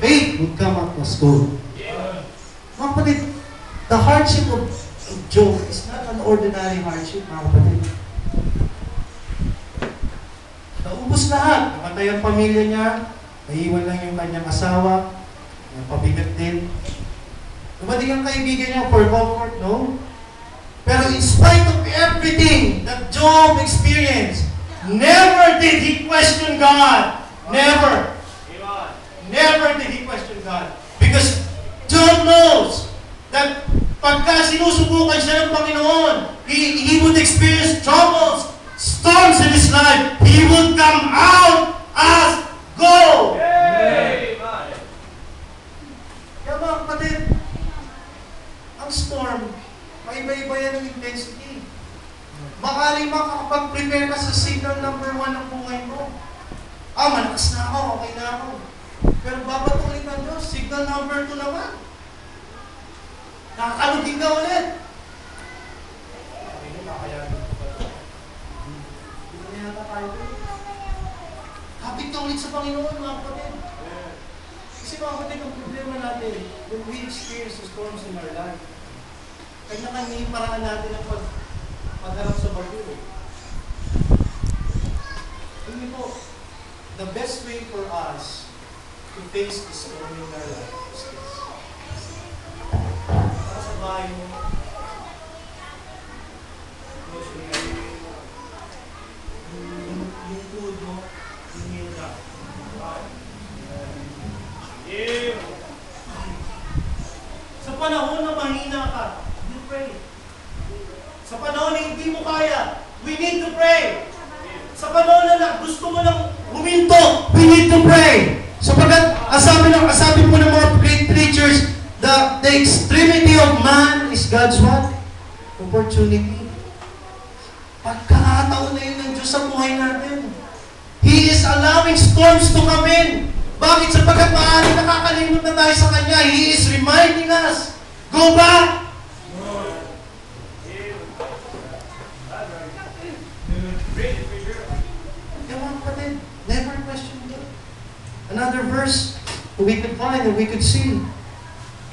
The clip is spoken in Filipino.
faith would come up as gold. Mga kapatid, the hardship of Job is not an ordinary hardship, mga kapatid. Naubos lahat. Namatay ang pamilya niya, naiwan lang yung kanyang asawa, pabigat din. Dumating ang kaibigan niya for comfort, no? Pero in spite of everything that Job experienced, never did he question God. Never. Never did he question God. Because Job knows that pagka sinusubukan siya ng Panginoon, he would experience troubles, storms in his life. He would come out as gold. Kaya mga kapatid, ang storm, maiba-iba yan ang intensity. Makaling makakapag-prepare ka sa signal number 1 ng buhay mo. Malakas na ako, okay na ako. Pero babatukin ng Diyos, signal number 2 naman. Nakakalugin ka ulit. Sabi niyo, kakayanin ko ba? Hindi na yata tayo. Kapit ka ulit sa Panginoon, mga kapatid. Kasi mga kapatid, ang problema natin, when we experience the storms in our life, kanya-kanya yung paraan natin ang pagharap sa bagyo. Hindi po, the best way for us to face the storm in our life is this. Para sa bahay mo, close your eyes. Yung food mo, yung meal na. Sa panahon na mahina ka, you pray. Sa panahon na hindi mo kaya, we need to pray. Sa panahon na gusto mo lang huminto, we need to pray. Sapagat, asabi po ng mga great preachers, the extremity of man is God's what? Opportunity. Pagkakataon na yun ng Diyos sa buhay natin. He is allowing storms to come in. Bakit? Sapagat maaari nakakalimot na tayo sa Kanya. He is reminding us, go back! Never question God. Another verse we could find and we could see